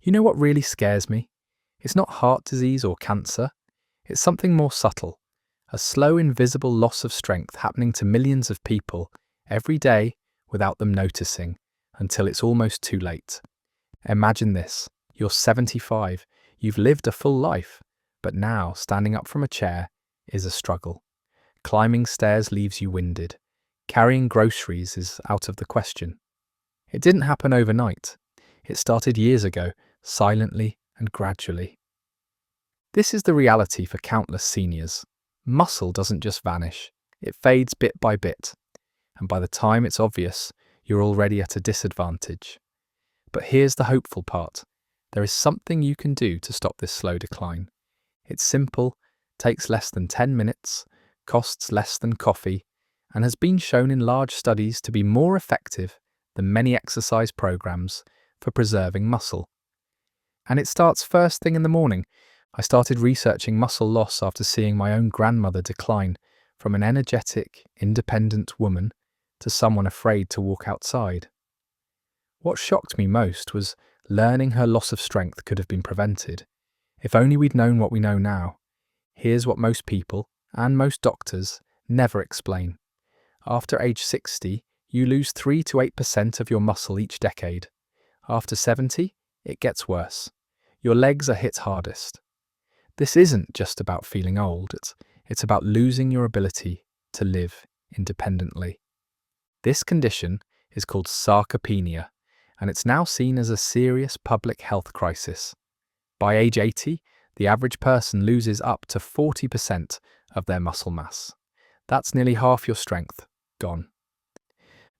You know what really scares me? It's not heart disease or cancer. It's something more subtle. A slow, invisible loss of strength happening to millions of people every day without them noticing until it's almost too late. Imagine this. You're 75. You've lived a full life. But now, standing up from a chair is a struggle. Climbing stairs leaves you winded. Carrying groceries is out of the question. It didn't happen overnight. It started years ago, silently and gradually. This is the reality for countless seniors. Muscle doesn't just vanish. It fades bit by bit. And by the time it's obvious, you're already at a disadvantage. But here's the hopeful part. There is something you can do to stop this slow decline. It's simple, takes less than 10 minutes, costs less than coffee, and has been shown in large studies to be more effective than many exercise programs for preserving muscle. And it starts first thing in the morning. I started researching muscle loss after seeing my own grandmother decline from an energetic, independent woman to someone afraid to walk outside. What shocked me most was learning her loss of strength could have been prevented. If only we'd known what we know now. Here's what most people, and most doctors, never explain. After age 60, you lose 3 to 8% of your muscle each decade. After 70, it gets worse. Your legs are hit hardest. This isn't just about feeling old, it's about losing your ability to live independently. This condition is called sarcopenia, and it's now seen as a serious public health crisis. By age 80, the average person loses up to 40% of their muscle mass. That's nearly half your strength gone.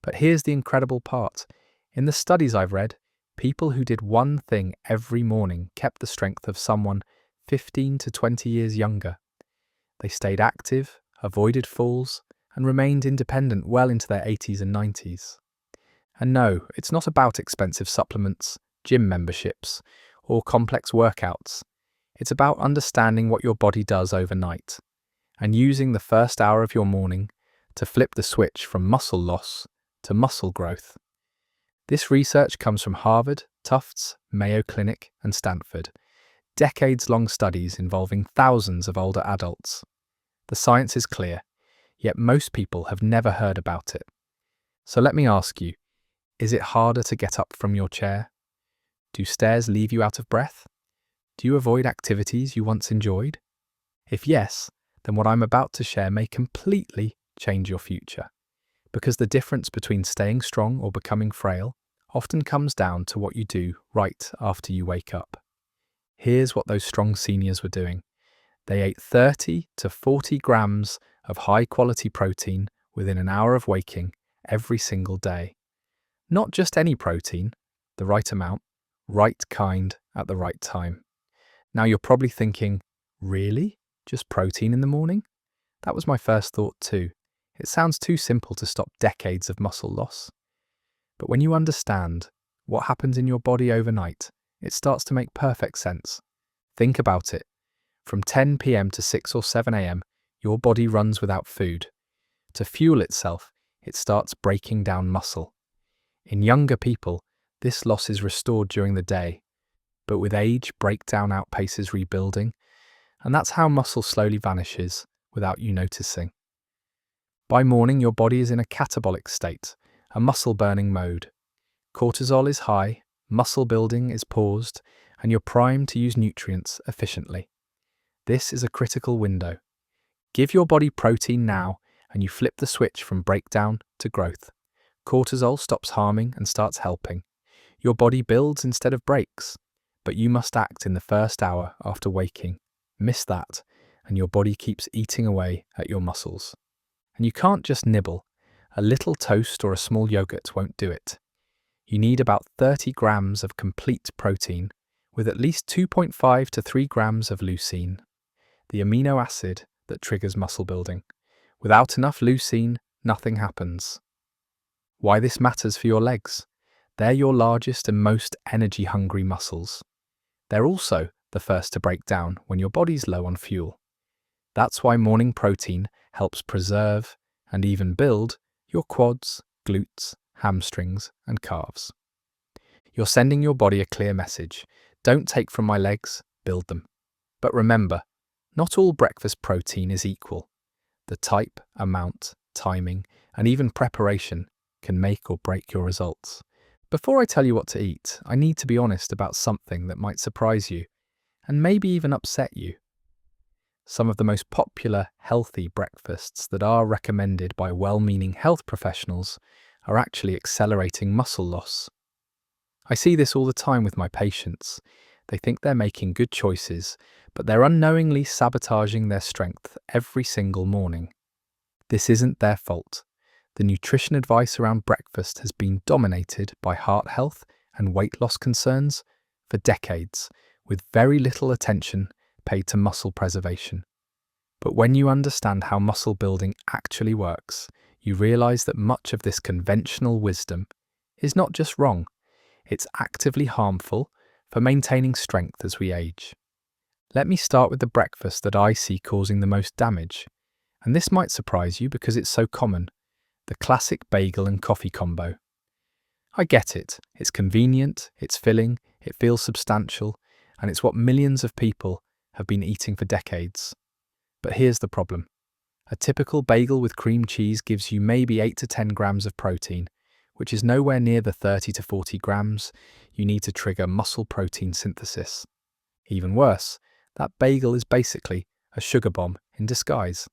But here's the incredible part. In the studies I've read, people who did one thing every morning kept the strength of someone 15 to 20 years younger. They stayed active, avoided falls, and remained independent well into their 80s and 90s. And no, it's not about expensive supplements, gym memberships, or complex workouts. It's about understanding what your body does overnight and using the first hour of your morning to flip the switch from muscle loss to muscle growth. This research comes from Harvard, Tufts, Mayo Clinic, and Stanford. Decades-long studies involving thousands of older adults. The science is clear, yet most people have never heard about it. So let me ask you, is it harder to get up from your chair? Do stairs leave you out of breath? Do you avoid activities you once enjoyed? If yes, then what I'm about to share may completely change your future. Because the difference between staying strong or becoming frail often comes down to what you do right after you wake up. Here's what those strong seniors were doing. They ate 30 to 40 grams of high-quality protein within an hour of waking every single day. Not just any protein, the right amount, right kind at the right time. Now you're probably thinking, really? Just protein in the morning? That was my first thought too. It sounds too simple to stop decades of muscle loss. But when you understand what happens in your body overnight, it starts to make perfect sense. Think about it. From 10 p.m. to 6 or 7 a.m., your body runs without food. To fuel itself, it starts breaking down muscle. In younger people, this loss is restored during the day, but with age, breakdown outpaces rebuilding, and that's how muscle slowly vanishes without you noticing. By morning, your body is in a catabolic state, a muscle-burning mode. Cortisol is high, muscle building is paused, and you're primed to use nutrients efficiently. This is a critical window. Give your body protein now, and you flip the switch from breakdown to growth. Cortisol stops harming and starts helping. Your body builds instead of breaks, but you must act in the first hour after waking. Miss that, and your body keeps eating away at your muscles. And you can't just nibble. A little toast or a small yogurt won't do it. You need about 30 grams of complete protein with at least 2.5 to 3 grams of leucine, the amino acid that triggers muscle building. Without enough leucine, nothing happens. Why this matters for your legs? They're your largest and most energy-hungry muscles. They're also the first to break down when your body's low on fuel. That's why morning protein helps preserve and even build your quads, glutes, hamstrings, and calves. You're sending your body a clear message. Don't take from my legs, build them. But remember, not all breakfast protein is equal. The type, amount, timing, and even preparation can make or break your results. Before I tell you what to eat, I need to be honest about something that might surprise you and maybe even upset you. Some of the most popular healthy breakfasts that are recommended by well-meaning health professionals are actually accelerating muscle loss. I see this all the time with my patients. They think they're making good choices, but they're unknowingly sabotaging their strength every single morning. This isn't their fault. The nutrition advice around breakfast has been dominated by heart health and weight loss concerns for decades, with very little attention paid to muscle preservation. But when you understand how muscle building actually works, you realize that much of this conventional wisdom is not just wrong, it's actively harmful for maintaining strength as we age. Let me start with the breakfast that I see causing the most damage, and this might surprise you because it's so common: the classic bagel and coffee combo. I get it, it's convenient, it's filling, it feels substantial, and it's what millions of people have been eating for decades. But here's the problem. A typical bagel with cream cheese gives you maybe 8 to 10 grams of protein, which is nowhere near the 30 to 40 grams you need to trigger muscle protein synthesis. Even worse, that bagel is basically a sugar bomb in disguise.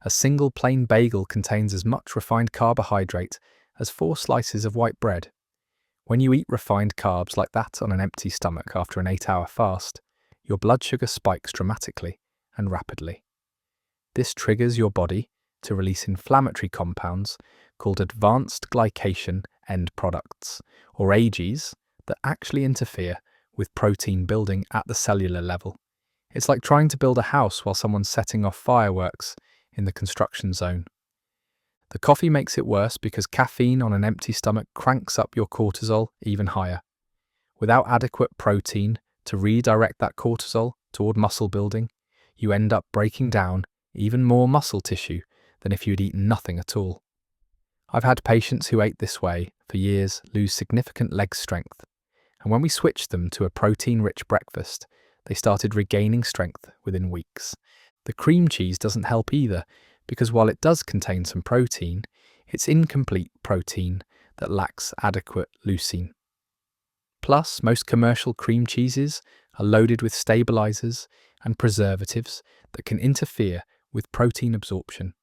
A single plain bagel contains as much refined carbohydrate as 4 slices of white bread. When you eat refined carbs like that on an empty stomach after an 8-hour fast, your blood sugar spikes dramatically and rapidly. This triggers your body to release inflammatory compounds called advanced glycation end products, or AGEs, that actually interfere with protein building at the cellular level. It's like trying to build a house while someone's setting off fireworks in the construction zone. The coffee makes it worse because caffeine on an empty stomach cranks up your cortisol even higher. Without adequate protein to redirect that cortisol toward muscle building, you end up breaking down even more muscle tissue than if you'd eaten nothing at all. I've had patients who ate this way for years lose significant leg strength, and when we switched them to a protein-rich breakfast, they started regaining strength within weeks. The cream cheese doesn't help either, because while it does contain some protein, it's incomplete protein that lacks adequate leucine. Plus, most commercial cream cheeses are loaded with stabilizers and preservatives that can interfere with protein absorption.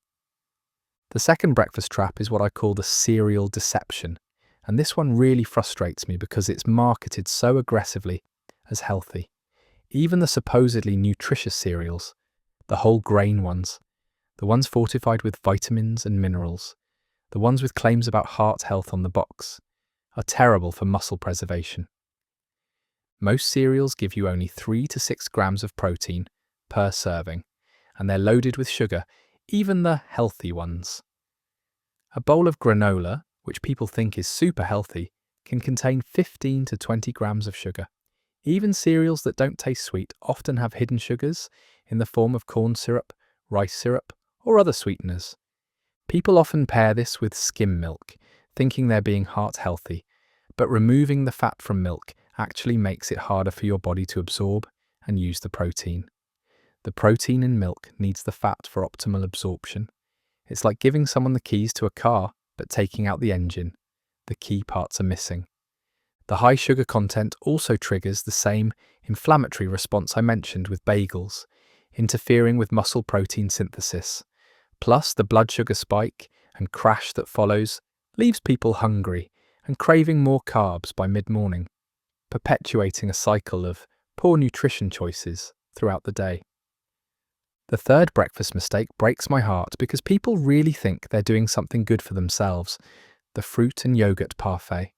The second breakfast trap is what I call the cereal deception, and this one really frustrates me because it's marketed so aggressively as healthy. Even the supposedly nutritious cereals, the whole grain ones, the ones fortified with vitamins and minerals, the ones with claims about heart health on the box, are terrible for muscle preservation. Most cereals give you only 3 to 6 grams of protein per serving, and they're loaded with sugar, even the healthy ones. A bowl of granola, which people think is super healthy, can contain 15 to 20 grams of sugar. Even cereals that don't taste sweet often have hidden sugars in the form of corn syrup, rice syrup, or other sweeteners. People often pair this with skim milk, thinking they're being heart healthy, but removing the fat from milk actually makes it harder for your body to absorb and use the protein. The protein in milk needs the fat for optimal absorption. It's like giving someone the keys to a car, but taking out the engine. The key parts are missing. The high sugar content also triggers the same inflammatory response I mentioned with bagels, interfering with muscle protein synthesis. Plus, the blood sugar spike and crash that follows leaves people hungry and craving more carbs by mid-morning, perpetuating a cycle of poor nutrition choices throughout the day. The third breakfast mistake breaks my heart because people really think they're doing something good for themselves: the fruit and yogurt parfait.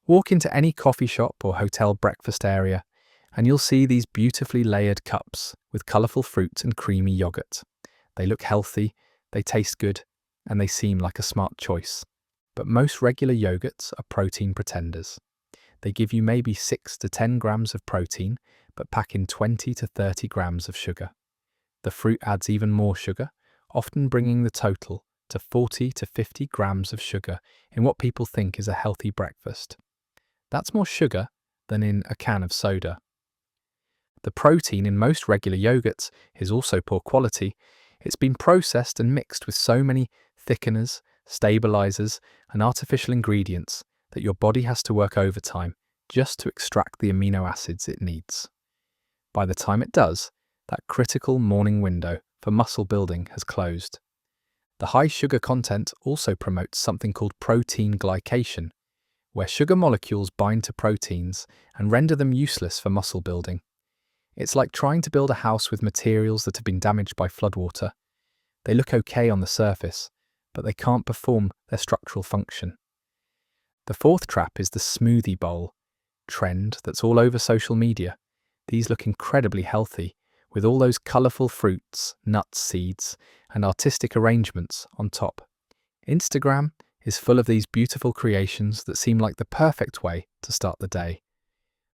Walk into any coffee shop or hotel breakfast area, and you'll see these beautifully layered cups with colourful fruit and creamy yogurt. They look healthy, they taste good, and they seem like a smart choice. But most regular yogurts are protein pretenders. They give you maybe 6 to 10 grams of protein, but pack in 20 to 30 grams of sugar. The fruit adds even more sugar, often bringing the total to 40 to 50 grams of sugar in what people think is a healthy breakfast. That's more sugar than in a can of soda. The protein in most regular yogurts is also poor quality. It's been processed and mixed with so many thickeners, stabilizers, and artificial ingredients that your body has to work overtime just to extract the amino acids it needs. By the time it does, that critical morning window for muscle building has closed. The high sugar content also promotes something called protein glycation, where sugar molecules bind to proteins and render them useless for muscle building. It's like trying to build a house with materials that have been damaged by floodwater. They look okay on the surface, but they can't perform their structural function. The fourth trap is the smoothie bowl trend that's all over social media. These look incredibly healthy, with all those colourful fruits, nuts, seeds, and artistic arrangements on top. Instagram is full of these beautiful creations that seem like the perfect way to start the day.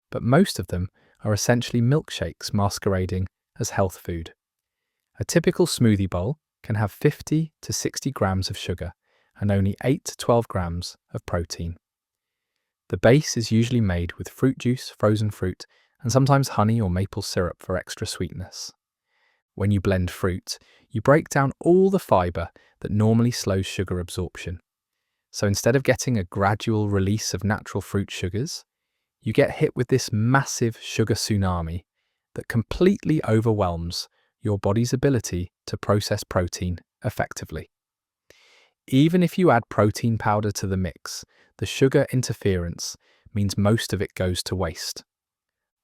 But most of them are essentially milkshakes masquerading as health food. A typical smoothie bowl can have 50 to 60 grams of sugar and only 8 to 12 grams of protein. The base is usually made with fruit juice, frozen fruit, and sometimes honey or maple syrup for extra sweetness. When you blend fruit, you break down all the fibre that normally slows sugar absorption. So instead of getting a gradual release of natural fruit sugars, you get hit with this massive sugar tsunami that completely overwhelms your body's ability to process protein effectively. Even if you add protein powder to the mix, the sugar interference means most of it goes to waste.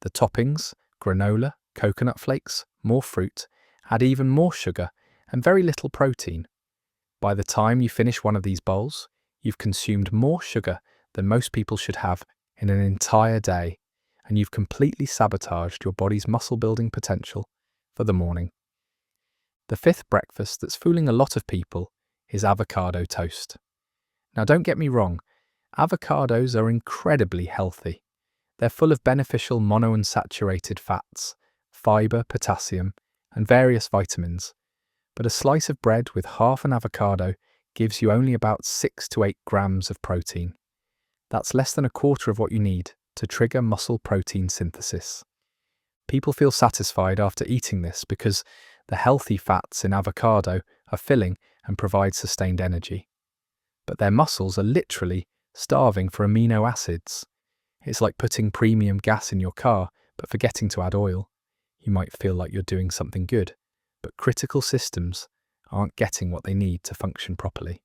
The toppings, granola, coconut flakes, more fruit, add even more sugar and very little protein. By the time you finish one of these bowls, you've consumed more sugar than most people should have in an entire day, and you've completely sabotaged your body's muscle-building potential for the morning. The fifth breakfast that's fooling a lot of people is avocado toast. Now don't get me wrong, avocados are incredibly healthy. They're full of beneficial monounsaturated fats, fibre, potassium, and various vitamins. But a slice of bread with half an avocado gives you only about 6 to 8 grams of protein. That's less than a quarter of what you need to trigger muscle protein synthesis. People feel satisfied after eating this because the healthy fats in avocado are filling and provide sustained energy. But their muscles are literally starving for amino acids. It's like putting premium gas in your car but forgetting to add oil. You might feel like you're doing something good, but critical systems aren't getting what they need to function properly.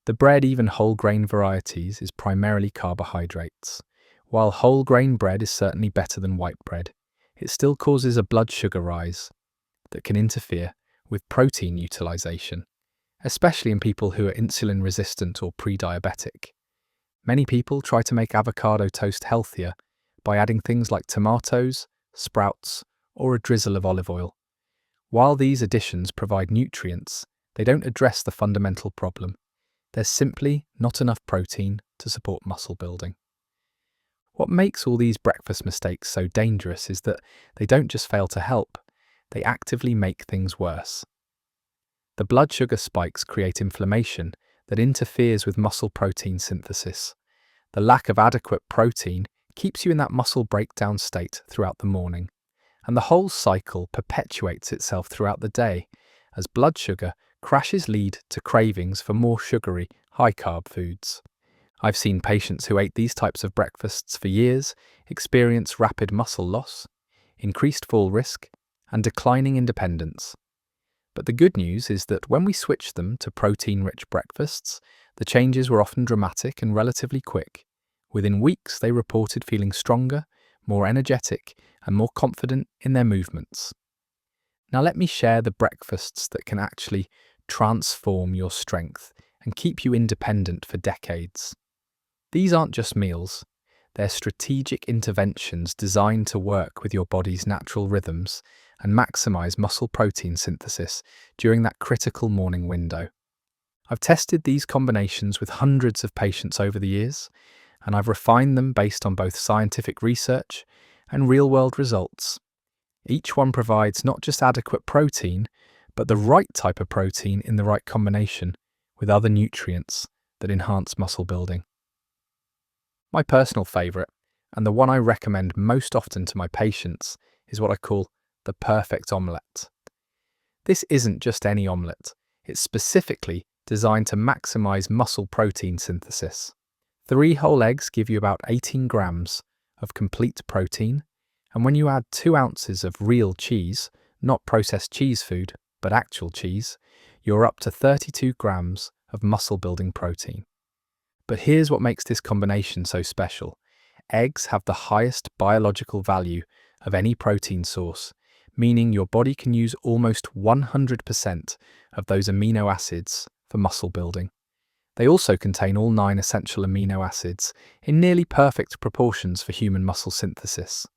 The bread, even whole grain varieties, is primarily carbohydrates. While whole grain bread is certainly better than white bread, it still causes a blood sugar rise that can interfere with protein utilization, especially in people who are insulin resistant or pre-diabetic. Many people try to make avocado toast healthier by adding things like tomatoes, sprouts, or a drizzle of olive oil. While these additions provide nutrients, they don't address the fundamental problem. There's simply not enough protein to support muscle building. What makes all these breakfast mistakes so dangerous is that they don't just fail to help, they actively make things worse. The blood sugar spikes create inflammation that interferes with muscle protein synthesis. The lack of adequate protein keeps you in that muscle breakdown state throughout the morning, and the whole cycle perpetuates itself throughout the day as blood sugar crashes lead to cravings for more sugary, high-carb foods. I've seen patients who ate these types of breakfasts for years experience rapid muscle loss, increased fall risk, and declining independence. But the good news is that when we switched them to protein-rich breakfasts, the changes were often dramatic and relatively quick. Within weeks, they reported feeling stronger, more energetic, and more confident in their movements. Now let me share the breakfasts that can actually transform your strength and keep you independent for decades. These aren't just meals, they're strategic interventions designed to work with your body's natural rhythms and maximize muscle protein synthesis during that critical morning window. I've tested these combinations with hundreds of patients over the years, and I've refined them based on both scientific research and real-world results. Each one provides not just adequate protein, but the right type of protein in the right combination with other nutrients that enhance muscle building. My personal favourite, And the one I recommend most often to my patients is what I call the perfect omelette. This isn't just any omelette, it's specifically designed to maximize muscle protein synthesis. 3 whole eggs give you about 18 grams of complete protein, and when you add 2 ounces of real cheese, not processed cheese food, but actual cheese, you're up to 32 grams of muscle-building protein. But here's what makes this combination so special. Eggs have the highest biological value of any protein source, meaning your body can use almost 100% of those amino acids for muscle building. They also contain all 9 essential amino acids in nearly perfect proportions for human muscle synthesis.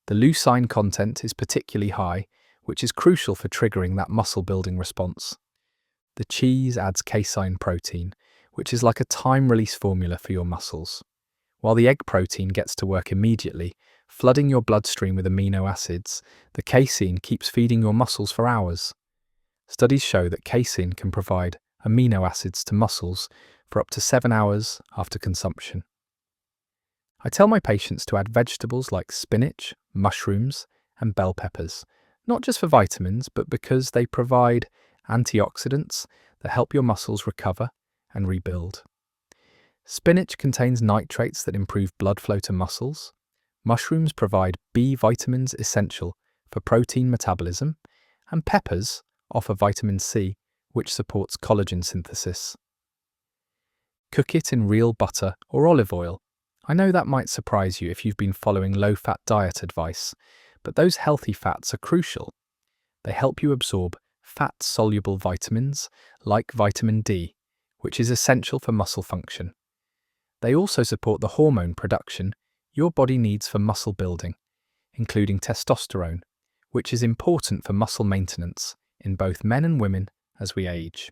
The leucine content is particularly high, which is crucial for triggering that muscle-building response. The cheese adds casein protein, which is like a time-release formula for your muscles. While the egg protein gets to work immediately, flooding your bloodstream with amino acids, the casein keeps feeding your muscles for hours. Studies show that casein can provide amino acids to muscles for up to 7 hours after consumption. I tell my patients to add vegetables like spinach, mushrooms, and bell peppers, not just for vitamins, but because they provide antioxidants that help your muscles recover and rebuild. Spinach contains nitrates that improve blood flow to muscles. Mushrooms provide B vitamins essential for protein metabolism, and peppers offer vitamin C, which supports collagen synthesis. Cook it in real butter or olive oil. I know that might surprise you if you've been following low-fat diet advice, but those healthy fats are crucial. They help you absorb fat-soluble vitamins like vitamin D, which is essential for muscle function. They also support the hormone production your body needs for muscle building, including testosterone, which is important for muscle maintenance in both men and women as we age.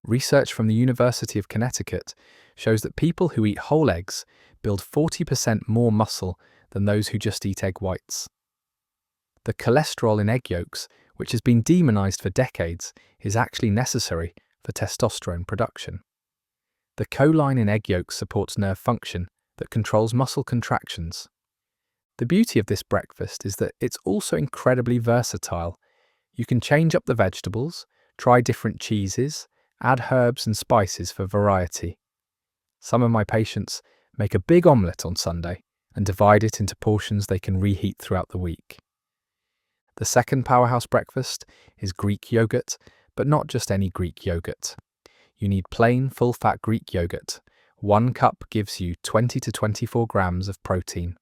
Research from the University of Connecticut shows that people who eat whole eggs build 40% more muscle than those who just eat egg whites. The cholesterol in egg yolks, which has been demonized for decades, is actually necessary for testosterone production. The choline in egg yolks supports nerve function that controls muscle contractions. The beauty of this breakfast is that it's also incredibly versatile. You can change up the vegetables, try different cheeses, add herbs and spices for variety. Some of my patients make a big omelette on Sunday and divide it into portions they can reheat throughout the week. The second powerhouse breakfast is Greek yogurt, but not just any Greek yogurt. You need plain, full-fat Greek yogurt. 1 cup gives you 20 to 24 grams of protein.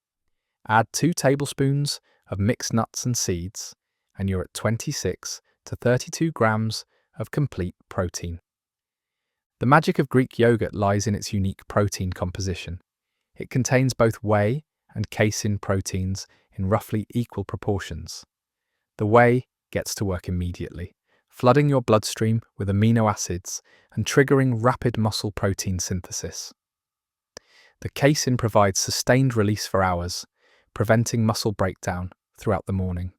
Add 2 tablespoons of mixed nuts and seeds, and you're at 26 to 32 grams of complete protein. The magic of Greek yogurt lies in its unique protein composition. It contains both whey and casein proteins in roughly equal proportions. The whey gets to work immediately, flooding your bloodstream with amino acids and triggering rapid muscle protein synthesis. The casein provides sustained release for hours, preventing muscle breakdown throughout the morning.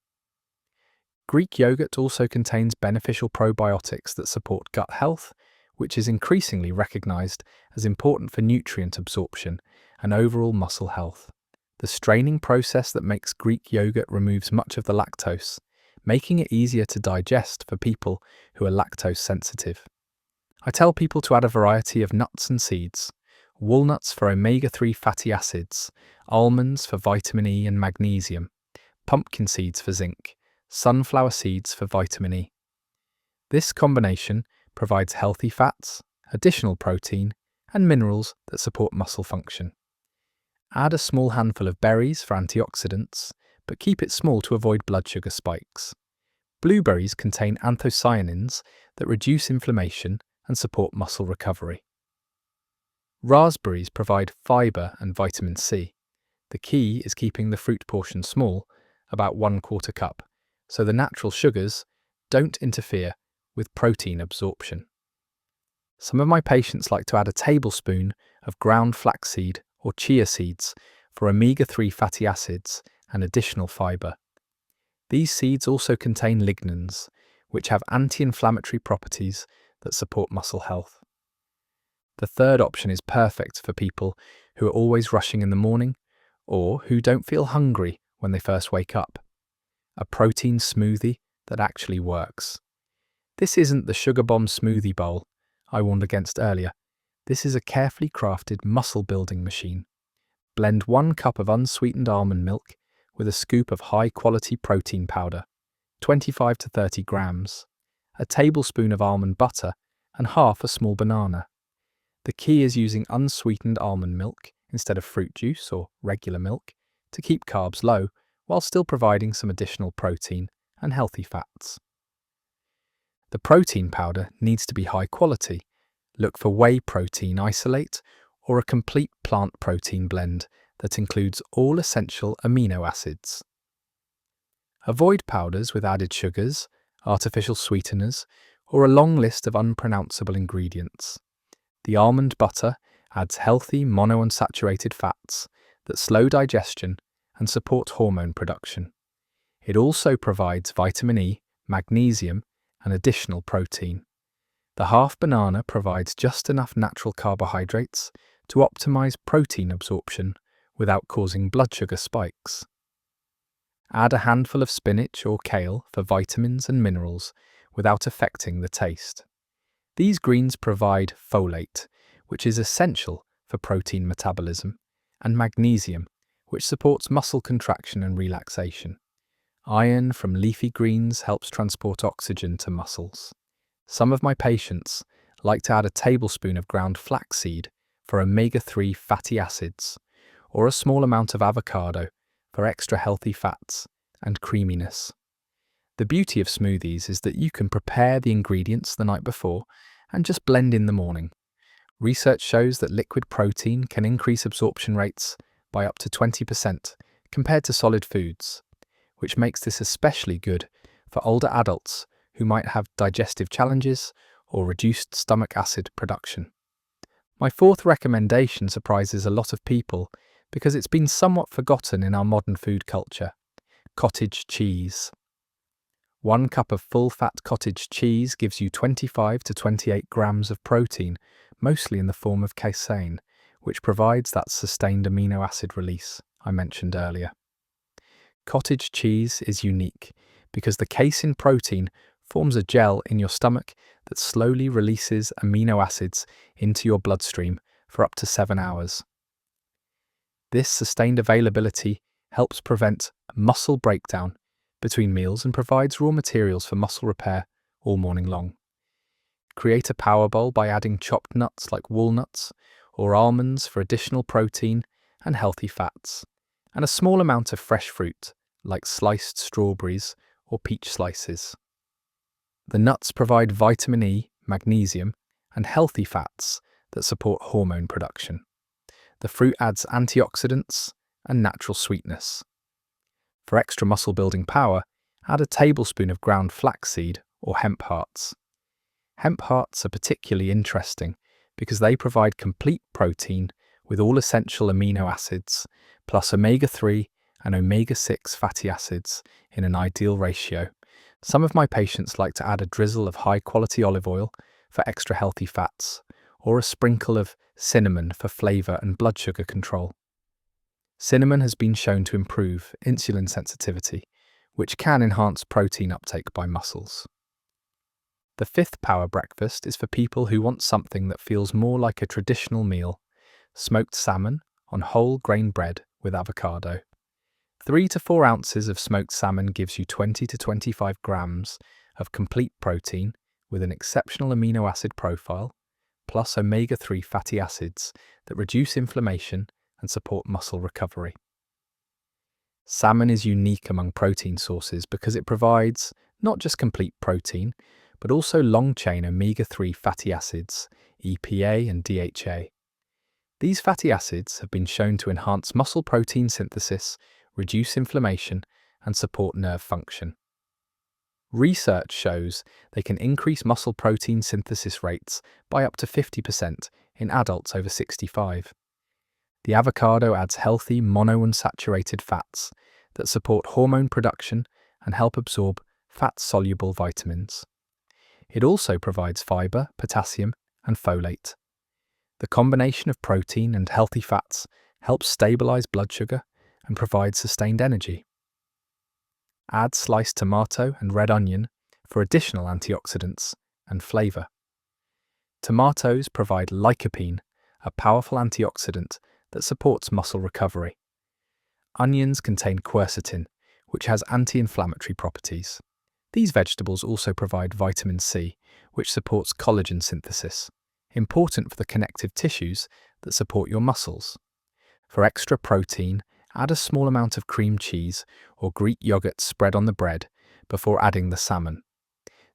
Greek yogurt also contains beneficial probiotics that support gut health, which is increasingly recognized as important for nutrient absorption and overall muscle health. The straining process that makes Greek yogurt removes much of the lactose, making it easier to digest for people who are lactose sensitive. I tell people to add a variety of nuts and seeds: walnuts for omega-3 fatty acids, almonds for vitamin E and magnesium, pumpkin seeds for zinc, sunflower seeds for vitamin E. This combination provides healthy fats, additional protein, and minerals that support muscle function. Add a small handful of berries for antioxidants, but keep it small to avoid blood sugar spikes. Blueberries contain anthocyanins that reduce inflammation and support muscle recovery. Raspberries provide fiber and vitamin C. The key is keeping the fruit portion small, about 1/4 cup, so the natural sugars don't interfere with protein absorption. Some of my patients like to add a tablespoon of ground flaxseed or chia seeds for omega-3 fatty acids and additional fiber. These seeds also contain lignans, which have anti-inflammatory properties that support muscle health. The third option is perfect for people who are always rushing in the morning or who don't feel hungry when they first wake up. A protein smoothie that actually works. This isn't the sugar bomb smoothie bowl I warned against earlier. This is a carefully crafted muscle-building machine. Blend 1 cup of unsweetened almond milk with a scoop of high-quality protein powder, 25 to 30 grams, a tablespoon of almond butter, and half a small banana. The key is using unsweetened almond milk instead of fruit juice or regular milk to keep carbs low while still providing some additional protein and healthy fats. The protein powder needs to be high quality. Look for whey protein isolate or a complete plant protein blend that includes all essential amino acids. Avoid powders with added sugars, artificial sweeteners, or a long list of unpronounceable ingredients. The almond butter adds healthy monounsaturated fats that slow digestion and support hormone production. It also provides vitamin E, magnesium, and additional protein. The half banana provides just enough natural carbohydrates to optimize protein absorption without causing blood sugar spikes. Add a handful of spinach or kale for vitamins and minerals without affecting the taste. These greens provide folate, which is essential for protein metabolism, and magnesium, which supports muscle contraction and relaxation. Iron from leafy greens helps transport oxygen to muscles. Some of my patients like to add a tablespoon of ground flaxseed for omega-3 fatty acids, or a small amount of avocado for extra healthy fats and creaminess. The beauty of smoothies is that you can prepare the ingredients the night before and just blend in the morning. Research shows that liquid protein can increase absorption rates by up to 20% compared to solid foods, which makes this especially good for older adults who might have digestive challenges or reduced stomach acid production. My fourth recommendation surprises a lot of people because it's been somewhat forgotten in our modern food culture: cottage cheese. 1 cup of full-fat cottage cheese gives you 25 to 28 grams of protein, mostly in the form of casein, which provides that sustained amino acid release I mentioned earlier. Cottage cheese is unique because the casein protein forms a gel in your stomach that slowly releases amino acids into your bloodstream for up to 7 hours. This sustained availability helps prevent muscle breakdown between meals and provides raw materials for muscle repair all morning long. Create a power bowl by adding chopped nuts like walnuts or almonds for additional protein and healthy fats, and a small amount of fresh fruit like sliced strawberries or peach slices. The nuts provide vitamin E, magnesium, and healthy fats that support hormone production. The fruit adds antioxidants and natural sweetness. For extra muscle-building power, add a tablespoon of ground flaxseed or hemp hearts. Hemp hearts are particularly interesting because they provide complete protein with all essential amino acids, plus omega-3 and omega-6 fatty acids in an ideal ratio. Some of my patients like to add a drizzle of high-quality olive oil for extra healthy fats, or a sprinkle of cinnamon for flavor and blood sugar control. Cinnamon has been shown to improve insulin sensitivity, which can enhance protein uptake by muscles. The fifth power breakfast is for people who want something that feels more like a traditional meal: smoked salmon on whole grain bread with avocado. 3 to 4 ounces of smoked salmon gives you 20 to 25 grams of complete protein with an exceptional amino acid profile, plus omega-3 fatty acids that reduce inflammation and support muscle recovery. Salmon is unique among protein sources because it provides not just complete protein, but also long-chain omega-3 fatty acids, EPA and DHA. These fatty acids have been shown to enhance muscle protein synthesis, reduce inflammation, and support nerve function. Research shows they can increase muscle protein synthesis rates by up to 50% in adults over 65. The avocado adds healthy monounsaturated fats that support hormone production and help absorb fat-soluble vitamins. It also provides fiber, potassium, and folate. The combination of protein and healthy fats helps stabilize blood sugar and provide sustained energy. Add sliced tomato and red onion for additional antioxidants and flavour. Tomatoes provide lycopene, a powerful antioxidant that supports muscle recovery. Onions contain quercetin, which has anti-inflammatory properties. These vegetables also provide vitamin C, which supports collagen synthesis, important for the connective tissues that support your muscles. For extra protein, add a small amount of cream cheese or Greek yogurt spread on the bread before adding the salmon.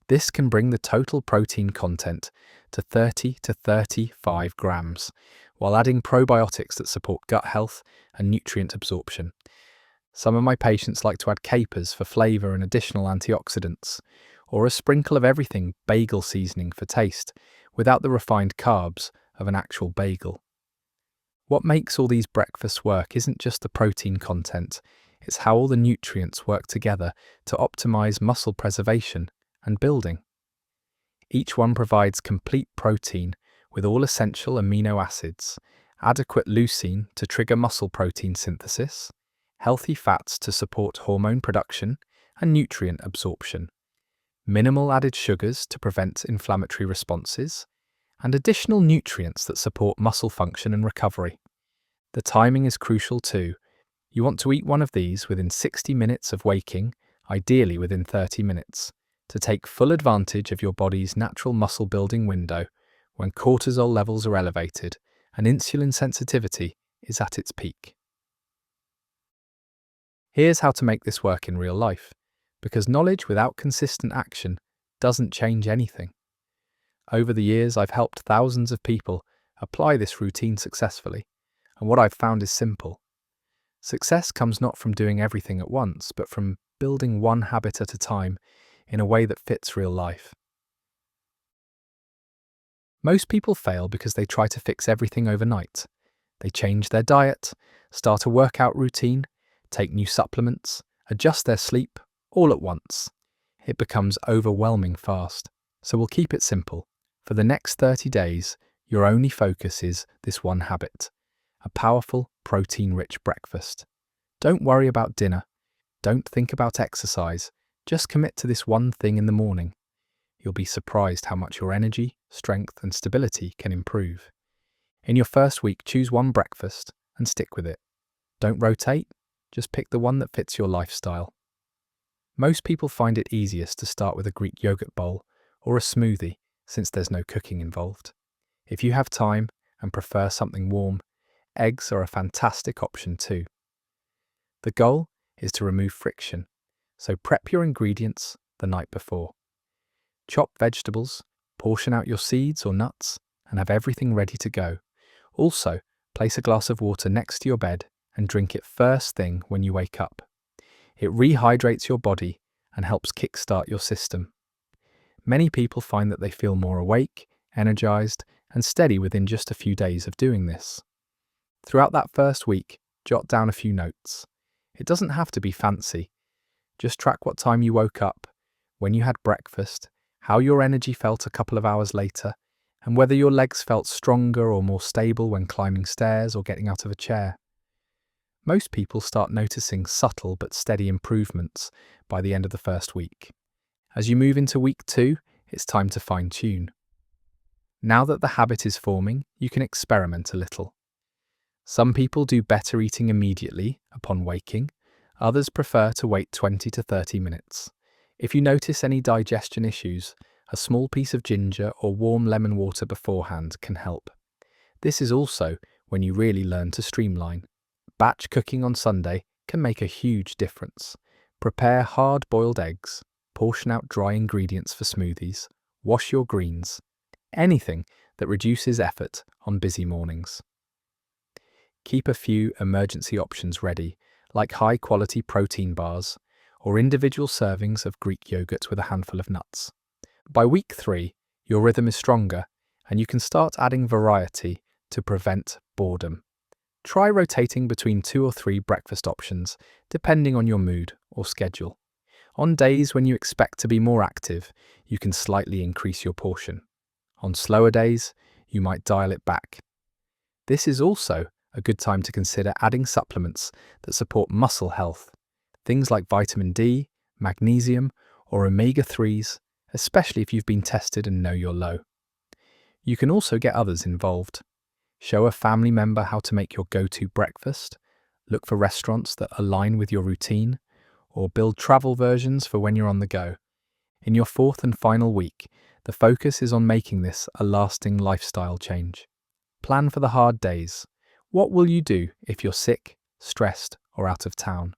This can bring the total protein content to 30 to 35 grams, while adding probiotics that support gut health and nutrient absorption. Some of my patients like to add capers for flavour and additional antioxidants, or a sprinkle of everything bagel seasoning for taste, without the refined carbs of an actual bagel. What makes all these breakfasts work isn't just the protein content, it's how all the nutrients work together to optimise muscle preservation and building. Each one provides complete protein with all essential amino acids, adequate leucine to trigger muscle protein synthesis, healthy fats to support hormone production and nutrient absorption, minimal added sugars to prevent inflammatory responses, and additional nutrients that support muscle function and recovery. The timing is crucial too. You want to eat one of these within 60 minutes of waking, ideally within 30 minutes, to take full advantage of your body's natural muscle building window when cortisol levels are elevated and insulin sensitivity is at its peak. Here's how to make this work in real life, because knowledge without consistent action doesn't change anything. Over the years, I've helped thousands of people apply this routine successfully, and what I've found is simple. Success comes not from doing everything at once, but from building one habit at a time in a way that fits real life. Most people fail because they try to fix everything overnight. They change their diet, start a workout routine, take new supplements, adjust their sleep, all at once. It becomes overwhelming fast. So we'll keep it simple. For the next 30 days, your only focus is this one habit, a powerful, protein-rich breakfast. Don't worry about dinner. Don't think about exercise. Just commit to this one thing in the morning. You'll be surprised how much your energy, strength, and stability can improve. In your first week, choose one breakfast and stick with it. Don't rotate, just pick the one that fits your lifestyle. Most people find it easiest to start with a Greek yogurt bowl or a smoothie, since there's no cooking involved. If you have time and prefer something warm, eggs are a fantastic option too. The goal is to remove friction, so prep your ingredients the night before. Chop vegetables, portion out your seeds or nuts, and have everything ready to go. Also, place a glass of water next to your bed and drink it first thing when you wake up. It rehydrates your body and helps kickstart your system. Many people find that they feel more awake, energized, and steady within just a few days of doing this. Throughout that first week, jot down a few notes. It doesn't have to be fancy. Just track what time you woke up, when you had breakfast, how your energy felt a couple of hours later, and whether your legs felt stronger or more stable when climbing stairs or getting out of a chair. Most people start noticing subtle but steady improvements by the end of the first week. As you move into week 2, it's time to fine-tune. Now that the habit is forming, you can experiment a little. Some people do better eating immediately upon waking, others prefer to wait 20 to 30 minutes. If you notice any digestion issues, a small piece of ginger or warm lemon water beforehand can help. This is also when you really learn to streamline. Batch cooking on Sunday can make a huge difference. Prepare hard-boiled eggs, portion out dry ingredients for smoothies, wash your greens, anything that reduces effort on busy mornings. Keep a few emergency options ready, like high-quality protein bars or individual servings of Greek yogurt with a handful of nuts. By week 3, your rhythm is stronger and you can start adding variety to prevent boredom. Try rotating between 2 or 3 breakfast options, depending on your mood or schedule. On days when you expect to be more active, you can slightly increase your portion. On slower days, you might dial it back. This is also a good time to consider adding supplements that support muscle health. Things like vitamin D, magnesium, or omega-3s, especially if you've been tested and know you're low. You can also get others involved. Show a family member how to make your go-to breakfast, look for restaurants that align with your routine, or build travel versions for when you're on the go. In your fourth and final week, the focus is on making this a lasting lifestyle change. Plan for the hard days. What will you do if you're sick, stressed, or out of town?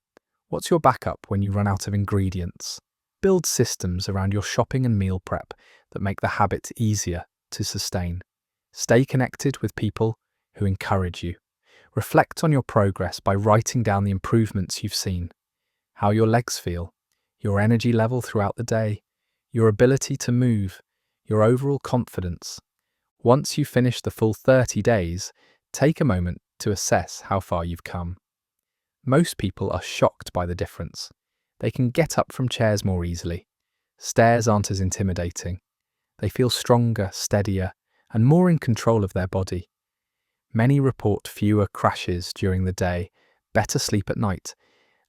What's your backup when you run out of ingredients? Build systems around your shopping and meal prep that make the habit easier to sustain. Stay connected with people who encourage you. Reflect on your progress by writing down the improvements you've seen, how your legs feel, your energy level throughout the day, your ability to move, your overall confidence. Once you finish the full 30 days, take a moment to assess how far you've come. Most people are shocked by the difference. They can get up from chairs more easily. Stairs aren't as intimidating. They feel stronger, steadier, and more in control of their body. Many report fewer crashes during the day, better sleep at night,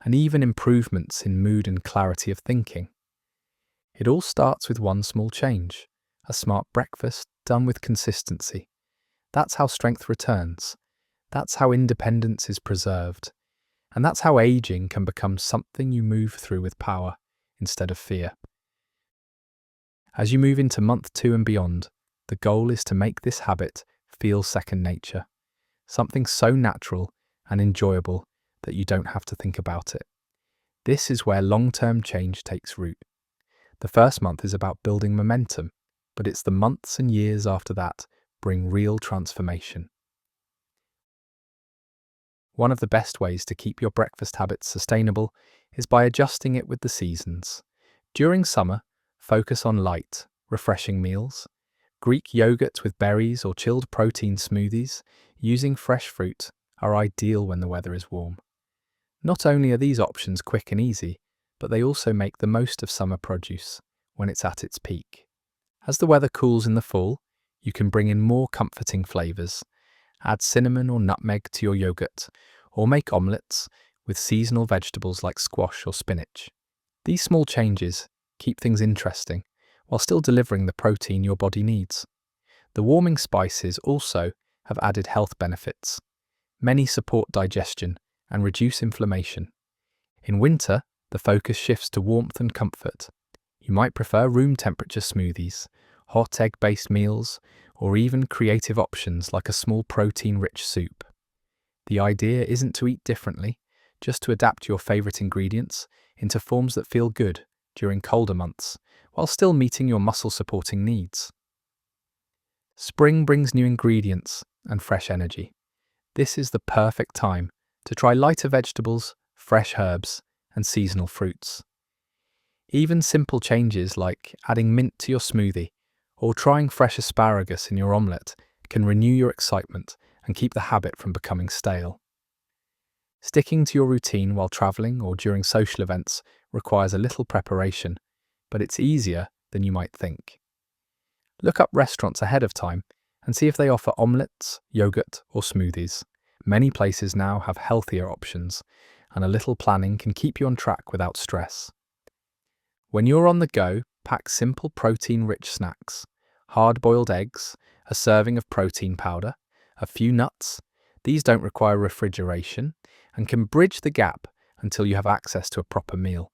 and even improvements in mood and clarity of thinking. It all starts with one small change, a smart breakfast done with consistency. That's how strength returns. That's how independence is preserved. And that's how aging can become something you move through with power instead of fear. As you move into month 2 and beyond, the goal is to make this habit feel second nature, something so natural and enjoyable that you don't have to think about it. This is where long-term change takes root. The first month is about building momentum, but it's the months and years after that bring real transformation. One of the best ways to keep your breakfast habits sustainable is by adjusting it with the seasons. During summer, focus on light, refreshing meals. Greek yogurt with berries or chilled protein smoothies using fresh fruit are ideal when the weather is warm. Not only are these options quick and easy, but they also make the most of summer produce when it's at its peak. As the weather cools in the fall, you can bring in more comforting flavours. Add cinnamon or nutmeg to your yogurt, or make omelettes with seasonal vegetables like squash or spinach. These small changes keep things interesting while still delivering the protein your body needs. The warming spices also have added health benefits. Many support digestion and reduce inflammation. In winter, the focus shifts to warmth and comfort. You might prefer room temperature smoothies, hot egg-based meals, or even creative options like a small protein-rich soup. The idea isn't to eat differently, just to adapt your favourite ingredients into forms that feel good during colder months, while still meeting your muscle-supporting needs. Spring brings new ingredients and fresh energy. This is the perfect time to try lighter vegetables, fresh herbs, and seasonal fruits. Even simple changes like adding mint to your smoothie or trying fresh asparagus in your omelette can renew your excitement and keep the habit from becoming stale. Sticking to your routine while travelling or during social events requires a little preparation, but it's easier than you might think. Look up restaurants ahead of time and see if they offer omelettes, yogurt, or smoothies. Many places now have healthier options, and a little planning can keep you on track without stress. When you're on the go, pack simple protein-rich snacks, hard-boiled eggs, a serving of protein powder, a few nuts. These don't require refrigeration and can bridge the gap until you have access to a proper meal.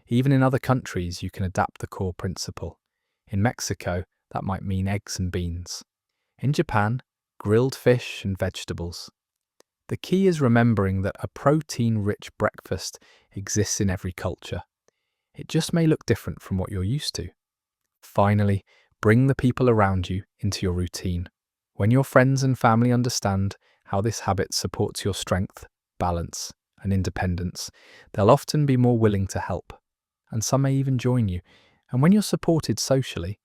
Even in other countries, you can adapt the core principle. In Mexico, that might mean eggs and beans. In Japan, grilled fish and vegetables. The key is remembering that a protein-rich breakfast exists in every culture. It just may look different from what you're used to. Finally, bring the people around you into your routine. When your friends and family understand how this habit supports your strength, balance, and independence, they'll often be more willing to help, and some may even join you. And when you're supported socially,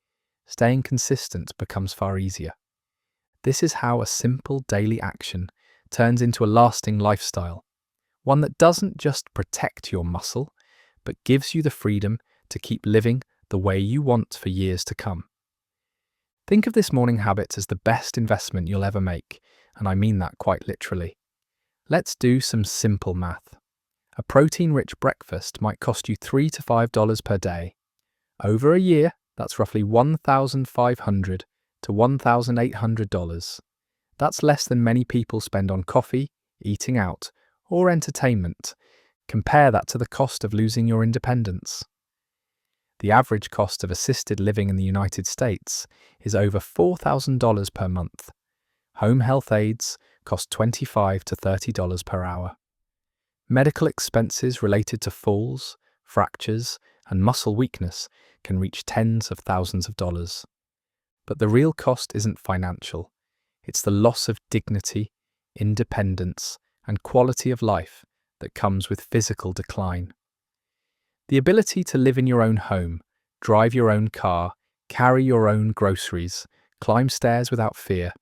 staying consistent becomes far easier. This is how a simple daily action turns into a lasting lifestyle, one that doesn't just protect your muscle, but gives you the freedom to keep living the way you want for years to come. Think of this morning habit as the best investment you'll ever make, and I mean that quite literally. Let's do some simple math. A protein-rich breakfast might cost you $3 to $5 per day. Over a year, that's roughly $1,500 to $1,800. That's less than many people spend on coffee, eating out, or entertainment. Compare that to the cost of losing your independence. The average cost of assisted living in the United States is over $4,000 per month. Home health aides cost $25 to $30 per hour. Medical expenses related to falls, fractures, and muscle weakness can reach tens of thousands of dollars. But the real cost isn't financial. It's the loss of dignity, independence, and quality of life that comes with physical decline. The ability to live in your own home, drive your own car, carry your own groceries, climb stairs without fear,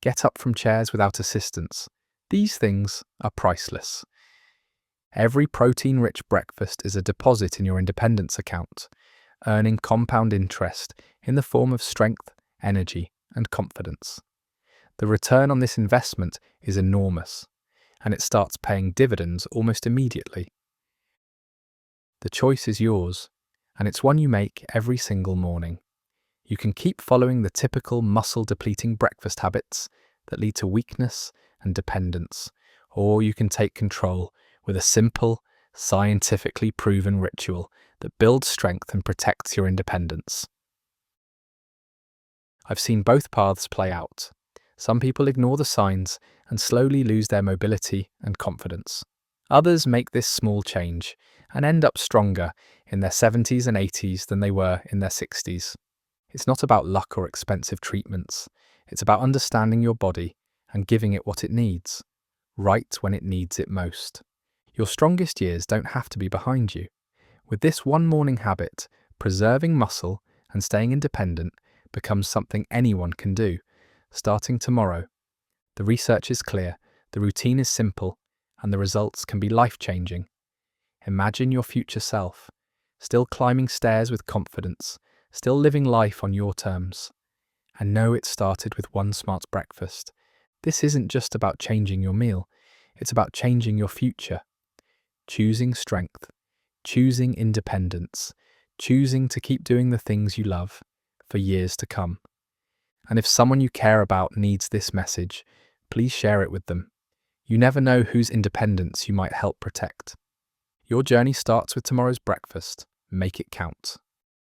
get up from chairs without assistance, these things are priceless. Every protein-rich breakfast is a deposit in your independence account, earning compound interest in the form of strength, energy, and confidence. The return on this investment is enormous, and it starts paying dividends almost immediately. The choice is yours, and it's one you make every single morning. You can keep following the typical muscle-depleting breakfast habits that lead to weakness and dependence, or you can take control with a simple, scientifically proven ritual that builds strength and protects your independence. I've seen both paths play out. Some people ignore the signs and slowly lose their mobility and confidence. Others make this small change and end up stronger in their 70s and 80s than they were in their 60s. It's not about luck or expensive treatments. It's about understanding your body and giving it what it needs, right when it needs it most. Your strongest years don't have to be behind you. With this one morning habit, preserving muscle and staying independent becomes something anyone can do, starting tomorrow. The research is clear, the routine is simple, and the results can be life-changing. Imagine your future self, still climbing stairs with confidence, still living life on your terms. And know it started with one smart breakfast. This isn't just about changing your meal, it's about changing your future. Choosing strength, choosing independence, choosing to keep doing the things you love for years to come. And if someone you care about needs this message, please share it with them. You never know whose independence you might help protect. Your journey starts with tomorrow's breakfast. Make it count.